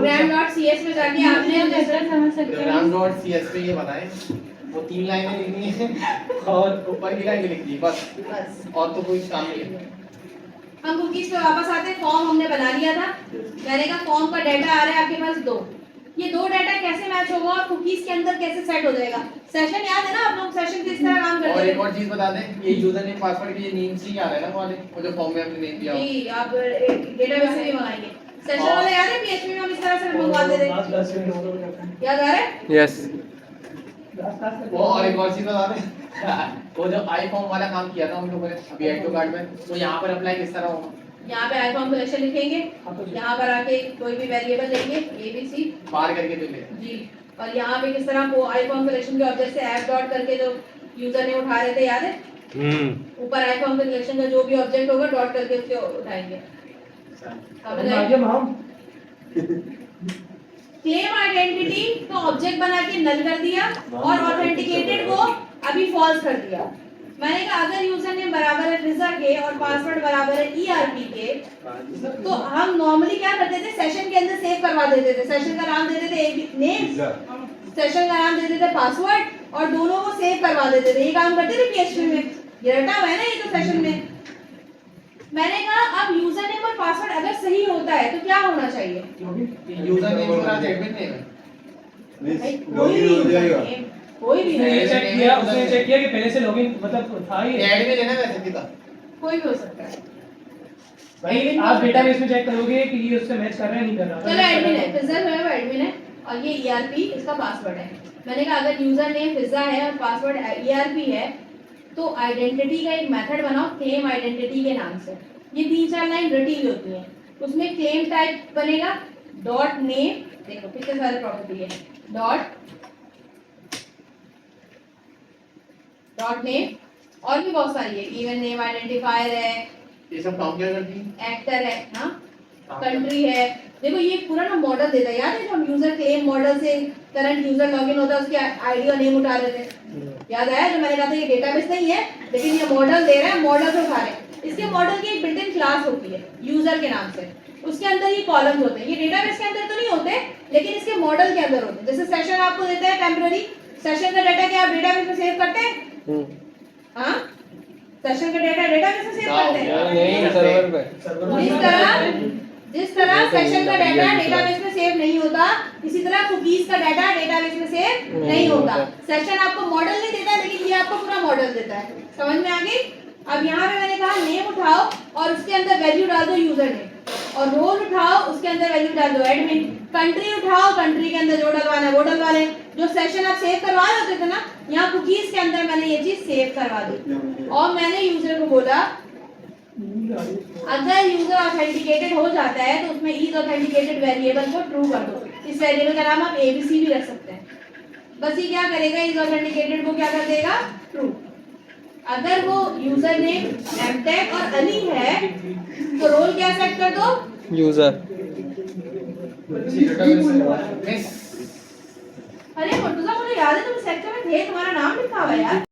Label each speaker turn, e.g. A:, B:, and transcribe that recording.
A: program.cs में जाके आपने
B: समझ सकते हैं
A: program.cs पे ये बनाए, वो 3 लाइनें लिखनी है और ऊपर की लाइन लिख दी बस, और तो कोई काम नहीं है।
C: हम कुकीज पे वापस आते हैं। फॉर्म हमने बना लिया था, मैंने कहा फॉर्म का डाटा आ रहा है आपके पास 2, ये 2 डाटा कैसे मैच होगा और कुकीज के अंदर कैसे सेट हो जाएगा। सेशन याद है ना आप लोग, सेशन किस तरह काम करते हैं।
A: और एक और चीज बता दें, ये यूजर नेम पासवर्ड की ये नेम से आ रहा है ना वाले, वो जो फॉर्म में हमने नेम दिया
C: जी आप डेटाबेस से भी मंगाएंगे। सेशन वाला याद है, पीएचपी में हम इस तरह से मंगवाते थे, याद आ रहा है।
D: यस
A: वो और एक और चीज बता दें, वो जो आई फॉर्म वाला काम किया था हम लोगों ने अभी एड टू कार्ड में, तो यहाँ पर अप्लाई किस तरह होगा।
C: यहाँ पे आई फॉर्म कलेक्शन लिखेंगे, यहाँ पर आके कोई भी वेरिएबल लेंगे ABC
A: बाहर करके तो ले
C: जी, और यहाँ पे किस तरह वो आई फॉर्म कलेक्शन के ऑब्जेक्ट से ऐप डॉट करके जो यूजर ने उठा रहे थे याद है, ऊपर आई फॉर्म कलेक्शन का जो भी ऑब्जेक्ट होगा डॉट करके उसके उठाएंगे। क्लेम आइडेंटिटी तो ऑब्जेक्ट बना के नल कर दिया और ऑथेंटिकेटेड को अभी फॉल्स कर दिया। मैंने कहा अगर यूजर नेम बराबर है फिजा के और पासवर्ड बराबर है ERP के, तो हम नॉर्मली क्या करते थे, सेशन के अंदर सेव करवा देते थे, सेशन का नाम देते थे नेम, सेशन का नाम देते थे पासवर्ड और दोनों को सेव करवा देते थे। ये काम करते थे PHP में, ये रटा हुआ है ना ये तो सेशन में। मैंने कहा अब यूजर नेम और पासवर्ड अगर सही होता है तो क्या होना चाहिए,
A: यूजर नेम और एडमिन नेम
C: कोई भी
E: चेक किया, उसने चेक किया कि पहले से लॉगिन मतलब था ही
A: एडमिन है ना वैसे भी था,
C: कोई भी हो सकता है
E: भाई। आप डेटाबेस में चेक करोगे कि ये उससे मैच कर रहा है नहीं कर रहा।
C: चलो एडमिन है, फिजा जो है वो एडमिन है और ये ERP इसका पासवर्ड है। मैंने कहा अगर यूजर नेम फिजा है और पासवर्ड ERP है तो आइडेंटिटी का एक मेथड बनाओ क्लेम आइडेंटिटी के नाम से। ये 3-4 लाइन रटी हुई होती है, उसमें क्लेम टाइप बनेगा डॉट नेम, देखो कितने सारे प्रॉपर्टी है, डॉट नेम और भी बहुत सारी है, इवन नेम आइडेंटिफायर है,
A: ये सब काम क्या करती है,
C: एक्टर है, हाँ कंट्री है। देखो ये पूरा ना मॉडल देता है, याद है जो हम यूजर क्लेम मॉडल से करंट यूजर लॉगिन होता है उसके आईडी और नेम उठा रहे थे, याद आया जो मैंने कहा था ये डेटाबेस नहीं है लेकिन ये मॉडल दे रहा है, मॉडल से उठा रहे हैं। इसके मॉडल की एक बिल्ट इन क्लास होती है यूजर के नाम से, उसके अंदर ये कॉलम्स होते हैं, ये डेटाबेस के अंदर तो नहीं होते लेकिन इसके मॉडल के अंदर होते हैं। जैसे सेशन आपको देता है टेम्पररी, सेशन का डाटा क्या आप डेटाबेस में सेव करते हैं, हाँ सेशन का डाटा डेटाबेस में सेव करते हैं
D: नहीं सर्वर पे।
C: जिस तरह सेशन का डाटा डेटाबेस में सेव नहीं होता, इसी तरह कुकीज का डाटा डेटाबेस में सेव नहीं होता। सेशन आपको मॉडल नहीं देता लेकिन ये आपको पूरा मॉडल देता है, समझ में आ गई। अब यहाँ पे मैंने कहा नेम उठाओ और उसके अंदर वैल्यू डाल दो यूजर नेम, और रोल उठाओ उसके अंदर वैल्यू डाल दो एडमिन, कंट्री उठाओ कंट्री के अंदर जो डलवाना है वो डलवा लें। जो सेशन आप सेव करवा देते थे ना, यहाँ कुकीज के अंदर मैंने ये चीज सेव करवा दी और मैंने यूजर को बोला अगर यूजर ऑथेंटिकेटेड हो जाता है तो उसमें इज ऑथेंटिकेटेड वेरिएबल को ट्रू कर दो। इस वेरिएबल का नाम आप ABC भी रख सकते हैं। बस ये क्या करेगा, इज ऑथेंटिकेटेड को क्या कर देगा, ट्रू। अगर वो यूजर नेम एमटेक और अली है तो रोल क्या सेट कर दो,
D: यूजर।
C: अरे मुर्तजा मुझे याद है तुम सेक्टर में थे, तुम्हारा नाम लिखा हुआ है यार।